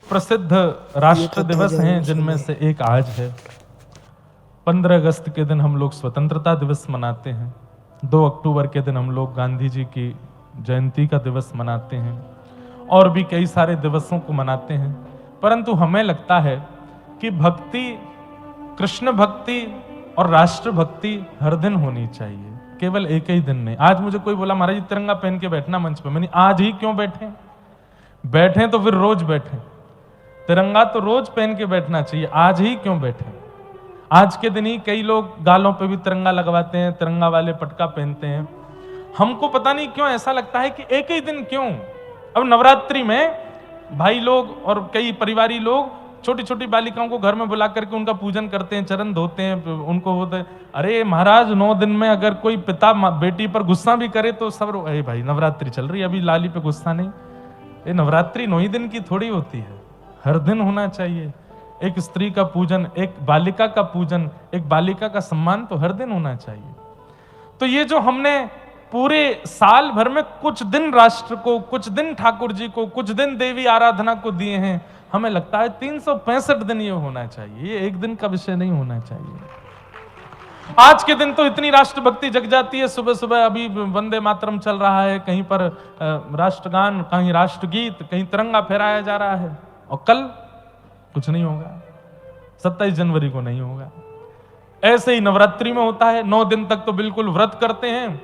प्रसिद्ध राष्ट्र दिवस हैं जिनमें से एक आज है। 15 अगस्त के दिन हम लोग स्वतंत्रता दिवस मनाते हैं। 2 अक्टूबर के दिन हम लोग गांधी जी की जयंती का दिवस मनाते हैं और भी कई सारे दिवसों को मनाते हैं। परंतु हमें लगता है कि भक्ति, कृष्ण भक्ति और राष्ट्र भक्ति हर दिन होनी चाहिए, केवल एक ही दिन नहीं। आज मुझे कोई बोला महाराज तिरंगा पहन के बैठना मंच पे, मैंने आज ही क्यों बैठे? बैठे तो फिर रोज बैठे। तिरंगा तो रोज पहन के बैठना चाहिए, आज ही क्यों बैठे? आज के दिन ही कई लोग गालों पे भी तिरंगा लगवाते हैं, तिरंगा वाले पटका पहनते हैं। हमको पता नहीं क्यों ऐसा लगता है कि एक ही दिन क्यों? अब नवरात्रि में भाई लोग और कई परिवारी लोग छोटी छोटी बालिकाओं को घर में बुला करके उनका पूजन करते हैं, चरण धोते हैं, उनको होते हैं। अरे महाराज 9 दिन में अगर कोई पिता बेटी पर गुस्सा भी करे तो सब अरे भाई नवरात्रि चल रही है, अभी लाली पे गुस्सा नहीं। ये नवरात्रि 9 ही दिन की थोड़ी होती है, हर दिन होना चाहिए। एक स्त्री का पूजन, एक बालिका का पूजन, एक बालिका का सम्मान तो हर दिन होना चाहिए। तो ये जो हमने पूरे साल भर में कुछ दिन राष्ट्र को, कुछ दिन ठाकुर जी को, कुछ दिन देवी आराधना को दिए हैं, हमें लगता है 365 दिन ये होना चाहिए, ये एक दिन का विषय नहीं होना चाहिए। आज के दिन तो इतनी राष्ट्रभक्ति जग जाती है, सुबह सुबह अभी वंदे मातरम चल रहा है, कहीं पर राष्ट्रगान, कहीं राष्ट्रगीत, कहीं तिरंगा फहराया जा रहा है, और कल कुछ नहीं होगा, 27 जनवरी को नहीं होगा। ऐसे ही नवरात्रि में होता है, 9 दिन तक तो बिल्कुल व्रत करते हैं,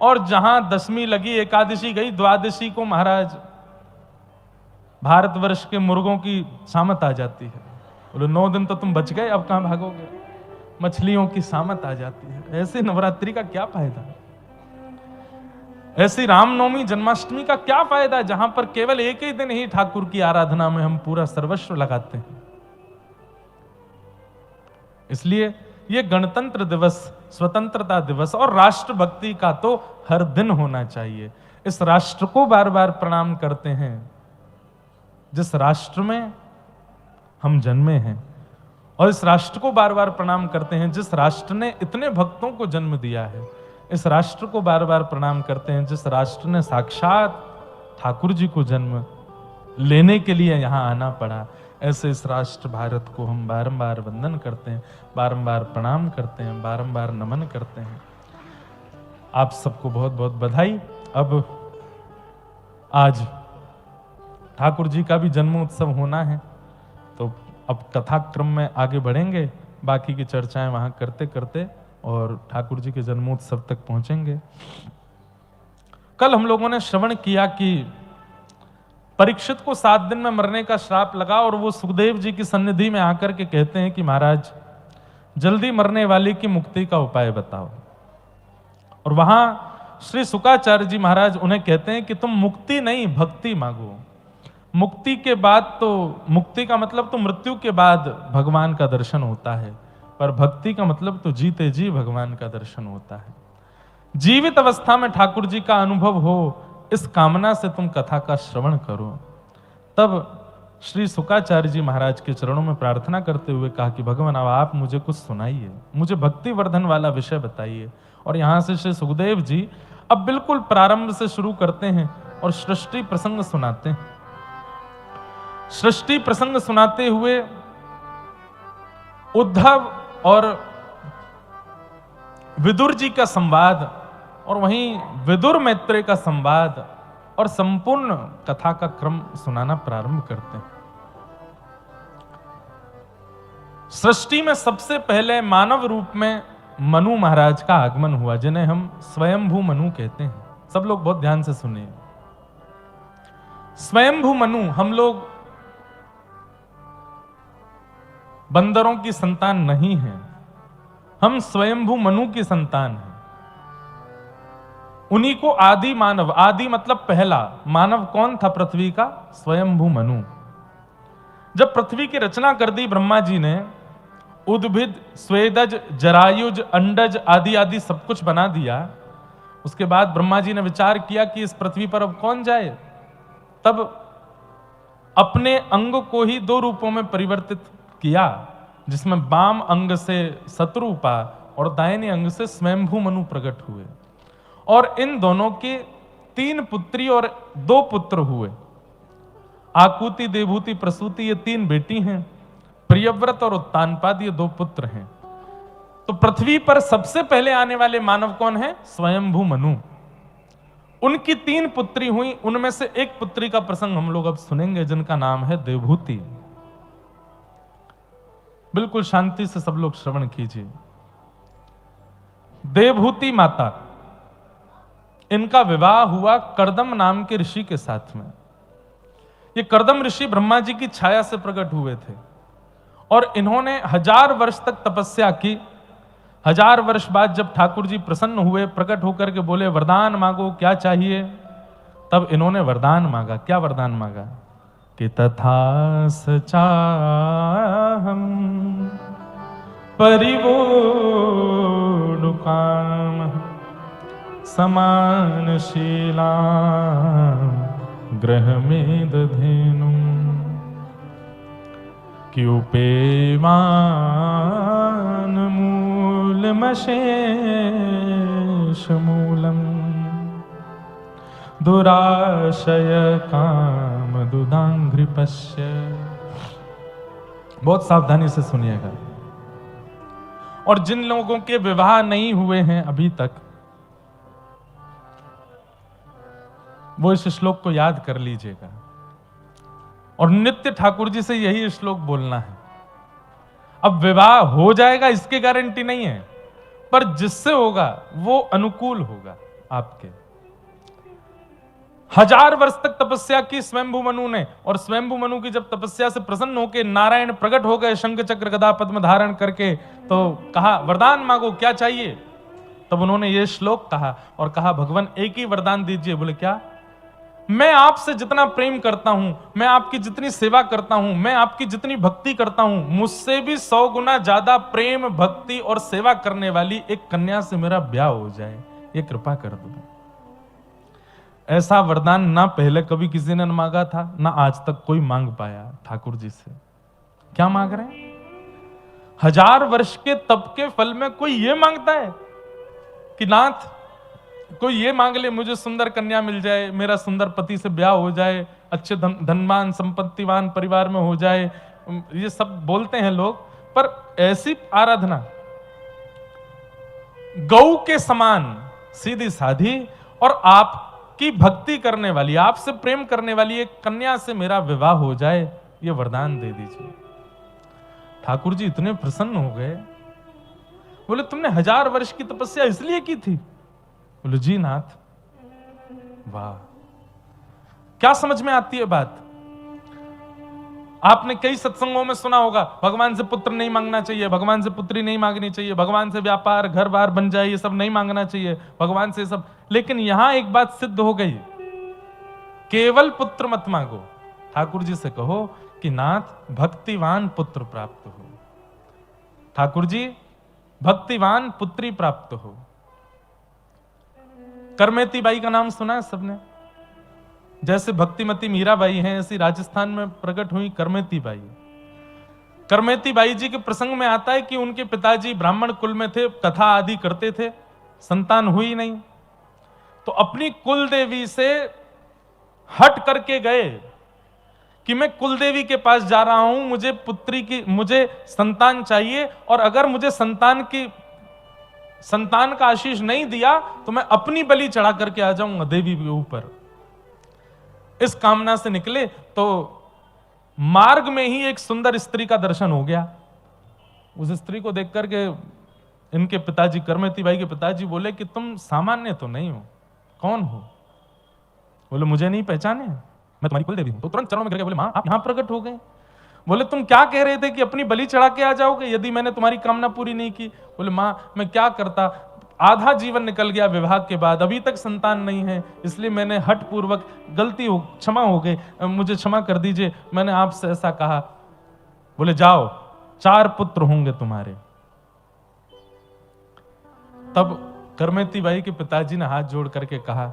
और जहां दशमी लगी, एकादशी गई, द्वादशी को महाराज भारतवर्ष के मुर्गों की सामत आ जाती है। बोले 9 दिन तो तुम बच गए, अब कहां भागोगे? मछलियों की सामत आ जाती है। ऐसे नवरात्रि का क्या फायदा? ऐसी रामनवमी, जन्माष्टमी का क्या फायदा जहां पर केवल एक ही दिन ही ठाकुर की आराधना में हम पूरा सर्वस्व लगाते हैं। इसलिए ये गणतंत्र दिवस, स्वतंत्रता दिवस और राष्ट्रभक्ति का तो हर दिन होना चाहिए। इस राष्ट्र को बार बार प्रणाम करते हैं जिस राष्ट्र में हम जन्मे हैं, और इस राष्ट्र को बार बार प्रणाम करते हैं जिस राष्ट्र ने इतने भक्तों को जन्म दिया है। इस राष्ट्र को बार बार प्रणाम करते हैं जिस राष्ट्र ने साक्षात ठाकुर जी को जन्म लेने के लिए यहां आना पड़ा। ऐसे इस राष्ट्र भारत को हम बारंबार वंदन करते हैं, बारंबार प्रणाम करते हैं, बारंबार नमन करते हैं। आप सबको बहुत बहुत बधाई। अब आज ठाकुर जी का भी जन्म उत्सव होना है, तो अब कथाक्रम में आगे बढ़ेंगे, बाकी की चर्चाएं वहां करते करते और ठाकुर जी के जन्मोत्सव तक पहुंचेंगे। कल हम लोगों ने श्रवण किया कि परीक्षित को 7 दिन में मरने का श्राप लगा, और वो सुखदेव जी की सन्निधि में आकर के कहते हैं कि महाराज जल्दी मरने वाले की मुक्ति का उपाय बताओ। और वहां श्री शुकाचार्य जी महाराज उन्हें कहते हैं कि तुम मुक्ति नहीं, भक्ति मांगो। मुक्ति के बाद तो, मुक्ति का मतलब तो मृत्यु के बाद भगवान का दर्शन होता है, पर भक्ति का मतलब तो जीते जी भगवान का दर्शन होता है। जीवित अवस्था में ठाकुर जी का अनुभव हो, इस कामना से तुम कथा का श्रवण करो। तब श्री शुकाचार्य जी महाराज के चरणों में प्रार्थना करते हुए कहा कि भगवान अब आप मुझे कुछ सुनाइए, मुझे भक्ति वर्धन वाला विषय बताइए। और यहां से श्री सुखदेव जी अब बिल्कुल प्रारंभ से शुरू करते हैं और सृष्टि प्रसंग सुनाते हैं। सृष्टि प्रसंग सुनाते हुए उद्धव और विदुर जी का संवाद, और वहीं विदुर मैत्रेय का संवाद, और संपूर्ण कथा का क्रम सुनाना प्रारंभ करते हैं। सृष्टि में सबसे पहले मानव रूप में मनु महाराज का आगमन हुआ, जिन्हें हम स्वयंभू मनु कहते हैं। सब लोग बहुत ध्यान से सुनिए। स्वयंभू मनु, हम लोग बंदरों की संतान नहीं हैं, हम स्वयंभू मनु की संतान हैं। उन्हीं को आदि मानव, आदि मतलब पहला मानव कौन था पृथ्वी का? स्वयंभू मनु। जब पृथ्वी की रचना कर दी ब्रह्मा जी ने, उद्भिद, स्वेदज, जरायुज, अंडज आदि आदि सब कुछ बना दिया, उसके बाद ब्रह्मा जी ने विचार किया कि इस पृथ्वी पर अब कौन जाए। तब अपने अंग को ही 2 रूपों में परिवर्तित किया, जिसमें बाम अंग से शत्रुपा और दाहिने अंग से स्वयंभू मनु प्रकट हुए। और इन दोनों के 3 पुत्री और 2 पुत्र हुए। आकुति, देवहूति, प्रसूति ये 3 बेटी हैं। प्रियव्रत और उत्तानपाद ये 2 पुत्र हैं। तो पृथ्वी पर सबसे पहले आने वाले मानव कौन है? स्वयंभू मनु। उनकी 3 पुत्री हुई, उनमें से एक पुत्री का प्रसंग हम लोग अब सुनेंगे, जिनका नाम है देवहूति। बिल्कुल शांति से सब लोग श्रवण कीजिए। देवहूति माता, इनका विवाह हुआ कर्दम नाम के ऋषि के साथ में। ये कर्दम ऋषि ब्रह्मा जी की छाया से प्रकट हुए थे और इन्होंने 1000 वर्ष तक तपस्या की। 1000 वर्ष बाद जब ठाकुर जी प्रसन्न हुए, प्रकट होकर के बोले वरदान मांगो, क्या चाहिए? तब इन्होंने वरदान मांगा। क्या वरदान मांगा? कि तथा सचाहम परिवोढुकाम समानशीला गृहमेदधेनुं क्यूपेमानमूलमशेषमूलम् दुराशय काम दुदांघ्रिपश्य। बहुत सावधानी से सुनिएगा। और जिन लोगों के विवाह नहीं हुए हैं अभी तक, वो इस श्लोक को याद कर लीजिएगा और नित्य ठाकुर जी से यही श्लोक बोलना है। अब विवाह हो जाएगा इसकी गारंटी नहीं है, पर जिससे होगा वो अनुकूल होगा आपके। 1000 वर्ष तक तपस्या की स्वयंभू मनु ने, और स्वयंभू मनु की जब तपस्या से प्रसन्न होकर नारायण प्रकट हो गए शंख चक्र गदा पद्म धारण करके, तो कहा वरदान मांगो, क्या चाहिए? तब उन्होंने ये श्लोक कहा और कहा भगवान एक ही वरदान दीजिए। बोले क्या? मैं आपसे जितना प्रेम करता हूं, मैं आपकी जितनी सेवा करता हूं, मैं आपकी जितनी भक्ति करता हूं, मुझसे भी 100 गुना ज्यादा प्रेम, भक्ति और सेवा करने वाली एक कन्या से मेरा ब्याह हो जाए, ये कृपा कर दो। ऐसा वरदान ना पहले कभी किसी ने मांगा था, ना आज तक कोई मांग पाया ठाकुर जी से। क्या मांग रहे हैं? 1000 वर्ष के तप के फल में कोई ये मांगता है कि नाथ कोई ये मांग ले मुझे सुंदर कन्या मिल जाए, मेरा सुंदर पति से ब्याह हो जाए, अच्छे धनवान संपत्तिवान परिवार में हो जाए, ये सब बोलते हैं लोग। पर ऐसी आराधना गौ के समान सीधी साधी और आपकी भक्ति करने वाली, आपसे प्रेम करने वाली एक कन्या से मेरा विवाह हो जाए, ये वरदान दे दीजिए। ठाकुर जी इतने प्रसन्न हो गए, बोले तुमने 1000 वर्ष की तपस्या इसलिए की थी? बोले जी नाथ। वाह, क्या समझ में आती है बात? आपने कई सत्संगों में सुना होगा भगवान से पुत्र नहीं मांगना चाहिए, भगवान से पुत्री नहीं मांगनी चाहिए, भगवान से व्यापार घर बार बन जाए, ये सब नहीं मांगना चाहिए भगवान से सब। लेकिन यहां एक बात सिद्ध हो गई, केवल पुत्र मत मांगो। ठाकुर जी से कहो कि नाथ भक्तिवान पुत्र प्राप्त हो, ठाकुर जी भक्तिवान पुत्री प्राप्त हो। करमेती बाई का नाम सुना है सबने? जैसे भक्तिमती मीराबाई हैं, ऐसी राजस्थान में प्रकट हुई करमेती बाई। करमेती बाई जी के प्रसंग में आता है कि उनके पिताजी ब्राह्मण कुल में थे, कथा आदि करते थे, संतान हुई नहीं, तो अपनी कुल देवी से हट करके गए कि मैं कुल देवी के पास जा रहा हूं, मुझे पुत्री की, मुझे संतान चाहिए, और अगर मुझे संतान का आशीष नहीं दिया तो मैं अपनी बलि चढ़ा करके आ जाऊंगा देवी के ऊपर। इस कामना से निकले तो मार्ग में ही एक सुंदर स्त्री का दर्शन हो गया। उस स्त्री को देख करके इनके पिताजी, करमेती बाई के पिताजी बोले कि तुम सामान्य तो नहीं हो, कौन हो? बोले मुझे नहीं पहचाने, मैं तुम्हारी कुल देवी हूं। तो तुरंत चरणों में गिर गए, बोले मां आप यहां प्रकट हो गए। बोले तुम क्या कह रहे थे कि अपनी बलि चढ़ा के आ जाओगे यदि मैंने तुम्हारी कामना पूरी नहीं की? बोले मां मैं क्या करता, आधा जीवन निकल गया विवाह के बाद, अभी तक संतान नहीं है, इसलिए मैंने हठ पूर्वक, गलती हो, क्षमा हो गई, मुझे क्षमा कर दीजिए, मैंने आपसे ऐसा कहा। बोले जाओ 4 पुत्र होंगे तुम्हारे। तब करमेती बाई के पिताजी ने हाथ जोड़ करके कहा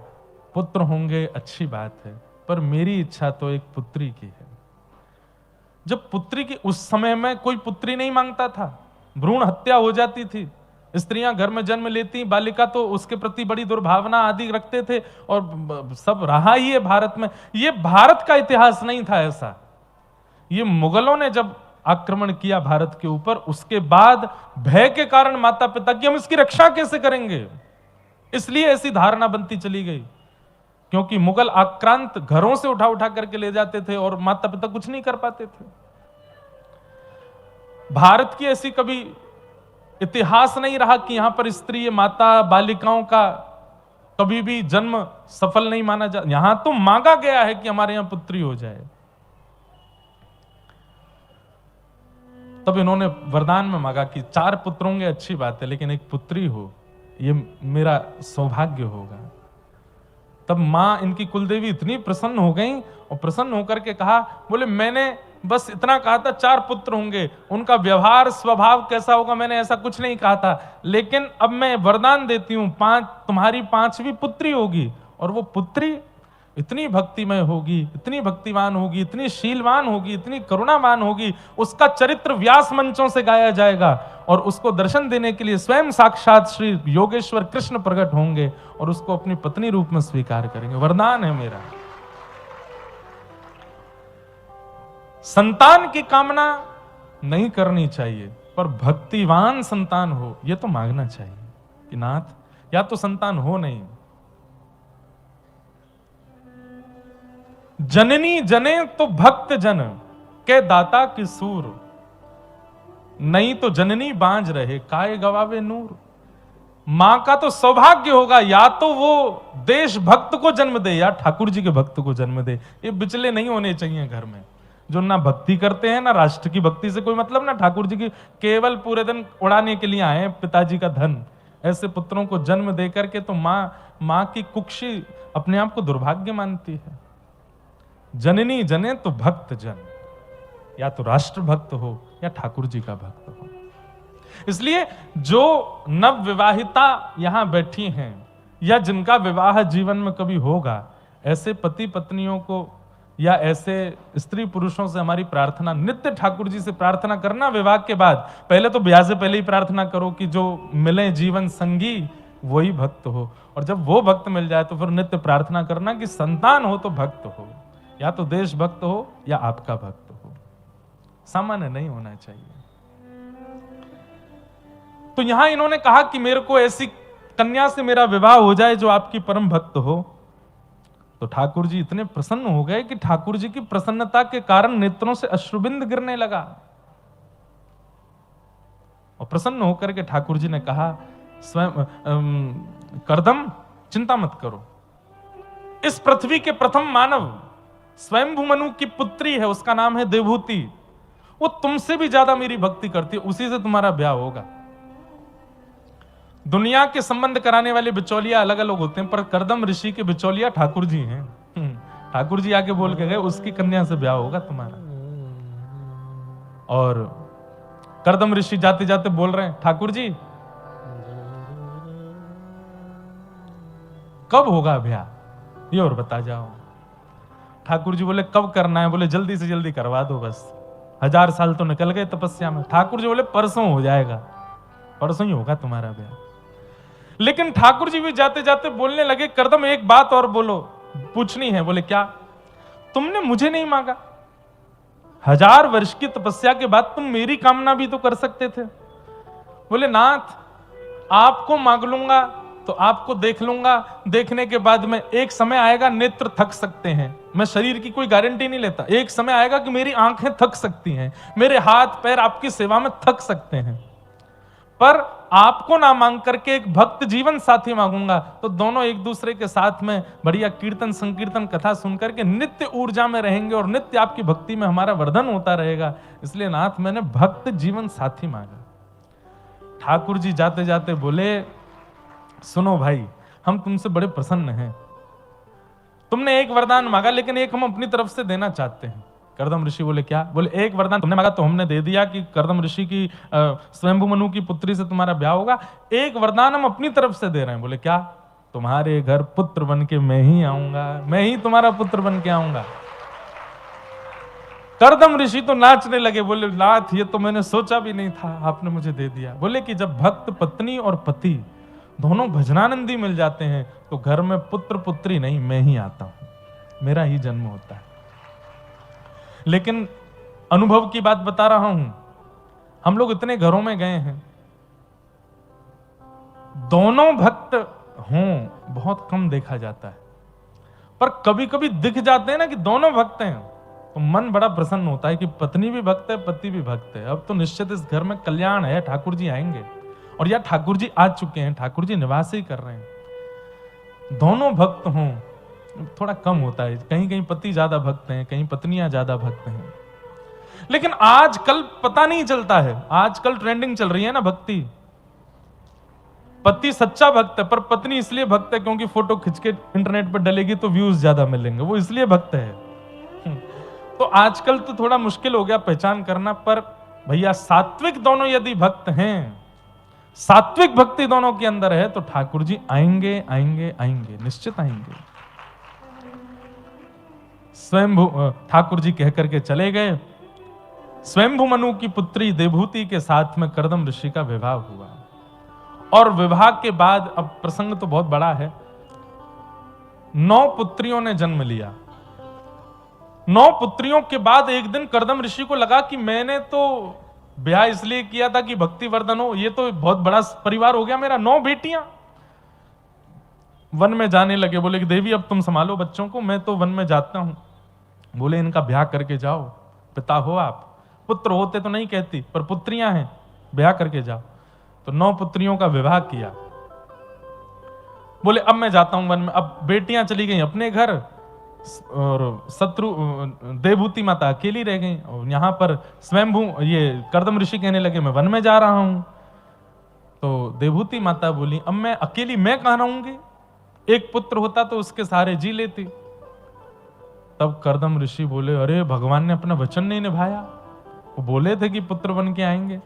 पुत्र होंगे अच्छी बात है, पर मेरी इच्छा तो एक पुत्री की है। जब पुत्री की, उस समय में कोई पुत्री नहीं मांगता था, भ्रूण हत्या हो जाती थी, स्त्रियां घर में जन्म लेती, बालिका तो उसके प्रति बड़ी दुर्भावना आदि रखते थे, और सब रहा ही है भारत में। ये भारत का इतिहास नहीं था ऐसा। ये मुगलों ने जब आक्रमण किया भारत के ऊपर, उसके बाद भय के कारण माता पिता की हम इसकी रक्षा कैसे करेंगे, इसलिए ऐसी धारणा बनती चली गई। क्योंकि मुगल आक्रांत घरों से उठा उठा करके ले जाते थे और माता पिता कुछ नहीं कर पाते थे। भारत की ऐसी कभी इतिहास नहीं रहा कि यहां पर स्त्री माता बालिकाओं का कभी भी जन्म सफल नहीं माना जा। यहां तो मांगा गया है कि हमारे यहां पुत्री हो जाए। तब इन्होंने वरदान में मांगा कि 4 पुत्र होंगे अच्छी बात है, लेकिन एक पुत्री हो, ये मेरा सौभाग्य होगा। तब मां इनकी कुलदेवी इतनी प्रसन्न हो गई और प्रसन्न होकर के कहा, बोले मैंने बस इतना कहा था 4 पुत्र होंगे, उनका व्यवहार स्वभाव कैसा होगा मैंने ऐसा कुछ नहीं कहा था, लेकिन अब मैं वरदान देती हूं, तुम्हारी 5वीं पुत्री होगी, और वो पुत्री इतनी भक्तिमय होगी, इतनी भक्तिवान होगी, इतनी शीलवान होगी, इतनी करुणावान होगी, उसका चरित्र व्यास मंचों से गाया जाएगा, और उसको दर्शन देने के लिए स्वयं साक्षात श्री योगेश्वर कृष्ण प्रकट होंगे और उसको अपनी पत्नी रूप में स्वीकार करेंगे। वरदान है मेरा। संतान की कामना नहीं करनी चाहिए, पर भक्तिवान संतान हो यह तो मांगना चाहिए कि नाथ या तो संतान हो नहीं। जननी जने तो भक्त जन के दाता की सूर, नहीं तो जननी बांझ रहे काय गवावे नूर। मां का तो सौभाग्य होगा या तो वो देशभक्त को जन्म दे या ठाकुर जी के भक्त को जन्म दे। ये बिचले नहीं होने चाहिए घर में, जो ना भक्ति करते हैं, ना राष्ट्र की भक्ति से कोई मतलब, ना ठाकुर जी की, केवल पूरे दिन उड़ाने के लिए आए हैं पिताजी का धन। ऐसे पुत्रों को जन्म दे करके तो मां की कुक्षी अपने आप को दुर्भाग्य मानती है। जननी जने तो भक्त जन, या तो राष्ट्र भक्त हो या ठाकुर जी का भक्त हो। इसलिए जो नव विवाहिता यहां बैठी हैं या जिनका विवाह जीवन में कभी होगा, ऐसे पति पत्नियों को या ऐसे स्त्री पुरुषों से हमारी प्रार्थना, नित्य ठाकुर जी से प्रार्थना करना विवाह के बाद। पहले तो ब्याह से पहले ही प्रार्थना करो कि जो मिले जीवन संगी वही भक्त हो, और जब वो भक्त मिल जाए तो फिर नित्य प्रार्थना करना कि संतान हो तो भक्त हो, या तो देशभक्त हो या आपका भक्त हो, सामान्य नहीं होना चाहिए। तो यहां इन्होंने कहा कि मेरे को ऐसी कन्या से मेरा विवाह हो जाए जो आपकी परम भक्त हो। तो ठाकुर जी इतने प्रसन्न हो गए कि ठाकुर जी की प्रसन्नता के कारण नेत्रों से अश्रुबिंद गिरने लगा, और प्रसन्न होकर के ठाकुर जी ने कहा, स्वयं करदम चिंता मत करो, इस पृथ्वी के प्रथम मानव स्वयंभू मनु की पुत्री है, उसका नाम है देवहूति, वो तुमसे भी ज्यादा मेरी भक्ति करती है, उसी से तुम्हारा ब्याह होगा। दुनिया के संबंध कराने वाले बिचौलिया अलग अलग होते हैं, पर करदम ऋषि के बिचौलिया ठाकुर जी हैं। ठाकुर जी आके बोल के गए उसकी कन्या से ब्याह होगा तुम्हारा। और करदम ऋषि जाते जाते बोल रहे हैं, ठाकुर जी कब होगा ब्याह, ये और बता जाओ। ठाकुर जी बोले कब करना है, बोले जल्दी से जल्दी करवा दो, बस 1000 साल तो निकल गए तपस्या में। ठाकुर जी बोले परसों हो जाएगा, परसों ही होगा तुम्हारा ब्याह। लेकिन ठाकुर जी भी जाते जाते बोलने लगे, करदम एक बात और बोलो, पूछनी है। बोले क्या? तुमने मुझे नहीं मांगा, 1000 वर्ष की तपस्या के बाद तुम मेरी कामना भी तो कर सकते थे। बोले नाथ आपको मांग लूंगा तो आपको देख लूंगा, देखने के बाद में एक समय आएगा नेत्र थक सकते हैं, मैं शरीर की कोई गारंटी नहीं लेता, एक समय आएगा कि मेरी आंखें थक सकती हैं, मेरे हाथ पैर आपकी सेवा में थक सकते हैं, पर आपको ना मांग करके एक भक्त जीवन साथी मांगूंगा, तो दोनों एक दूसरे के साथ में बढ़िया कीर्तन संकीर्तन कथा सुनकर के नित्य ऊर्जा में रहेंगे और नित्य आपकी भक्ति में हमारा वर्धन होता रहेगा। इसलिए नाथ मैंने भक्त जीवन साथी मांगा। ठाकुर जी जाते जाते बोले, सुनो भाई, हम तुमसे बड़े प्रसन्न हैं, तुमने एक वरदान मांगा, लेकिन एक हम अपनी तरफ से देना चाहते हैं। करदम ऋषि बोले क्या? बोले एक वरदान तुमने मांगा तो हमने दे दिया कि करदम ऋषि की स्वयंभू मनु की पुत्री से तुम्हारा ब्याह होगा, एक वरदान हम अपनी तरफ से दे रहे हैं। बोले क्या? तुम्हारे घर पुत्र बन के मैं ही आऊंगा, मैं ही तुम्हारा पुत्र बन के आऊंगा। करदम ऋषि तो नाचने लगे, बोले नाथ ये तो मैंने सोचा भी नहीं था, आपने मुझे दे दिया। बोले कि जब भक्त पत्नी और पति दोनों भजनानंदी मिल जाते हैं तो घर में पुत्र पुत्री नहीं, मैं ही आता हूं, मेरा ही जन्म होता है। लेकिन अनुभव की बात बता रहा हूं, हम लोग इतने घरों में गए हैं, दोनों भक्त हों बहुत कम देखा जाता है, पर कभी कभी दिख जाते हैं ना कि दोनों भक्त हैं, तो मन बड़ा प्रसन्न होता है कि पत्नी भी भक्त है, पति भी भक्त है। अब तो निश्चित इस घर में कल्याण है, ठाकुर जी आएंगे। और या ठाकुर जी आ चुके हैं, ठाकुर जी निवास ही कर रहे हैं। दोनों भक्त हों थोड़ा कम होता है, कहीं कहीं पति ज्यादा भक्त हैं, कहीं पत्नियां ज्यादा भक्त हैं। लेकिन आजकल पता नहीं चलता है, आजकल ट्रेंडिंग चल रही है ना भक्ति। पति सच्चा भक्त है, पर पत्नी इसलिए भक्त है क्योंकि फोटो खींच के इंटरनेट पर डलेगी तो व्यूज ज्यादा मिलेंगे, वो इसलिए भक्त है। तो आजकल तो थोड़ा मुश्किल हो गया पहचान करना, पर भैया सात्विक दोनों यदि भक्त हैं, सात्विक भक्ति दोनों के अंदर है, तो ठाकुर जी आएंगे आएंगे आएंगे, निश्चित आएंगे। स्वयंभू ठाकुर जी कहकर के चले गए। स्वयंभू मनु की पुत्री देवहूति के साथ में करदम ऋषि का विवाह हुआ। और विवाह के बाद, अब प्रसंग तो बहुत बड़ा है, 9 पुत्रियों ने जन्म लिया। 9 पुत्रियों के बाद एक दिन करदम ऋषि को लगा कि मैंने तो ब्याह इसलिए किया था कि भक्ति वर्धन हो, ये तो बहुत बड़ा परिवार हो गया मेरा, 9 बेटियां। वन में जाने लगे, बोले कि देवी अब तुम संभालो बच्चों को, मैं तो वन में जाता हूं। बोले इनका ब्याह करके जाओ, पिता हो आप, पुत्र होते तो नहीं कहती, पर पुत्रियां हैं, ब्याह करके जाओ। तो 9 पुत्रियों का विवाह किया। बोले अब मैं जाता हूं वन में। अब बेटियां चली गई अपने घर, और शत्रु देवहूति माता अकेली रह गई। और यहां पर स्वयंभू ये करदम ऋषि कहने लगे मैं वन में जा रहा हूं। तो देवहूति माता बोली अब मैं अकेली, मैं कहां रहूंगी, एक पुत्र होता तो उसके सहारे जी लेती। तब करदम ऋषि बोले अरे भगवान ने अपना वचन नहीं निभाया, वो बोले थे कि पुत्र बन के आएंगे।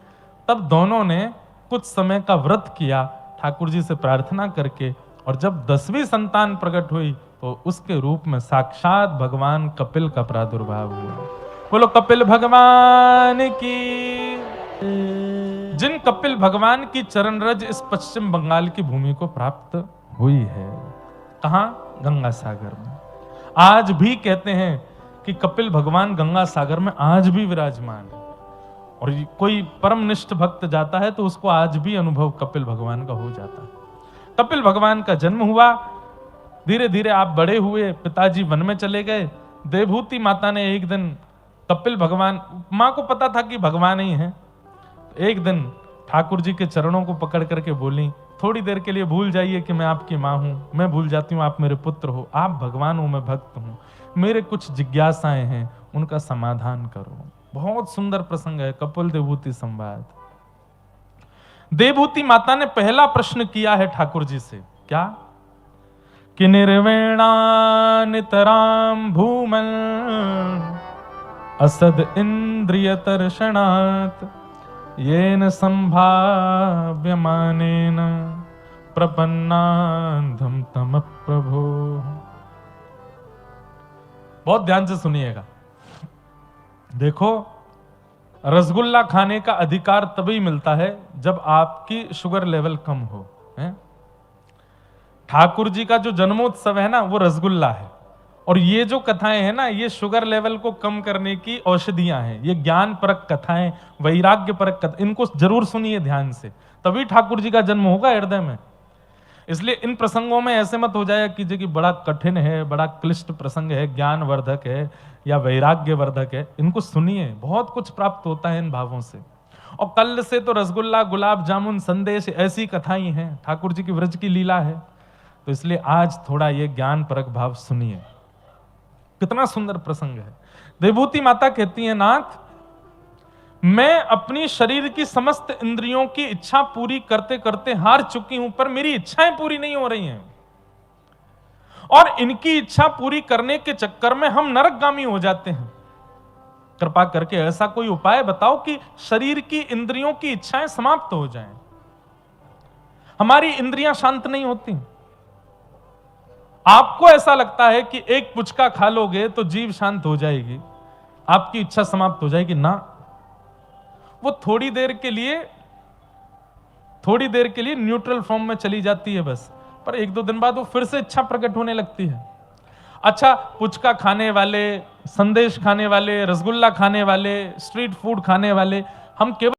तब दोनों ने कुछ समय का व्रत किया ठाकुर जी से प्रार्थना करके, और जब 10वीं संतान प्रकट हुई तो उसके रूप में साक्षात भगवान कपिल का प्रादुर्भाव हुआ। बोलो कपिल भगवान की। जिन कपिल भगवान की चरण रज इस पश्चिम बंगाल की भूमि को प्राप्त हुई है। कहां? गंगा सागर में। आज भी कहते हैं कि कपिल भगवान गंगा सागर में आज भी विराजमान है, और कोई परमनिष्ठ भक्त जाता है तो उसको आज भी अनुभव कपिल भगवान का हो जाता है। कपिल भगवान का जन्म हुआ, धीरे धीरे आप बड़े हुए, पिताजी वन में चले गए। देवहूति माता ने एक दिन कपिल भगवान, मां को पता था कि भगवान ही है, एक दिन ठाकुर जी के चरणों को पकड़ करके बोली थोड़ी देर के लिए भूल जाइए कि मैं आपकी मां हूं, मैं भूल जाती हूं आप मेरे पुत्र हो, आप भगवान हो मैं भक्त हूं, मेरे कुछ जिज्ञासाएं हैं उनका समाधान करो। बहुत सुंदर प्रसंग है कपिल देवहूति संवाद। देवहूति माता ने पहला प्रश्न किया है ठाकुर जी से, क्या? कि निर्वेणा नितराम भूमल असद इंद्रिय तर्षणात् येन संभाव्यमानेन प्रपन्नाधम तम प्रभो। बहुत ध्यान से सुनिएगा। देखो, रसगुल्ला खाने का अधिकार तभी मिलता है जब आपकी शुगर लेवल कम हो। ठाकुर जी का जो जन्मोत्सव है ना, वो रसगुल्ला है, और ये जो कथाएं हैं ना, ये शुगर लेवल को कम करने की औषधियां हैं। ये ज्ञान परक कथाएं, वैराग्य परक कथाएं, इनको जरूर सुनिए ध्यान से, तभी ठाकुर जी का जन्म होगा हृदय में। इसलिए इन प्रसंगों में ऐसे मत हो जाया कीजिए कि बड़ा कठिन है, बड़ा क्लिष्ट प्रसंग है, ज्ञान वर्धक है या वैराग्य वर्धक है। इनको सुनिए, बहुत कुछ प्राप्त होता है इन भावों से। और कल से तो रसगुल्ला, गुलाब जामुन, संदेश, ऐसी कथाएं हैं, ठाकुर जी की व्रज की लीला है। तो इसलिए आज थोड़ा ये ज्ञान परक भाव सुनिए, कितना सुंदर प्रसंग है। देवहूति माता कहती है, नाथ मैं अपनी शरीर की समस्त इंद्रियों की इच्छा पूरी करते करते हार चुकी हूं, पर मेरी इच्छाएं पूरी नहीं हो रही हैं, और इनकी इच्छा पूरी करने के चक्कर में हम नरकगामी हो जाते हैं। कृपा करके ऐसा कोई उपाय बताओ कि शरीर की इंद्रियों की इच्छाएं समाप्त हो जाएं। हमारी इंद्रियां शांत नहीं होती। आपको ऐसा लगता है कि एक पुचका खा लोगे तो जीव शांत हो जाएगी। आपकी इच्छा समाप्त हो जाएगी ना। वो थोड़ी देर के लिए न्यूट्रल फॉर्म में चली जाती है बस, पर 1-2 दिन बाद वो फिर से इच्छा प्रकट होने लगती है। अच्छा, पुचका खाने वाले, संदेश खाने वाले, रसगुल्ला खाने वाले, स्ट्रीट फूड खाने वाले, हम केवल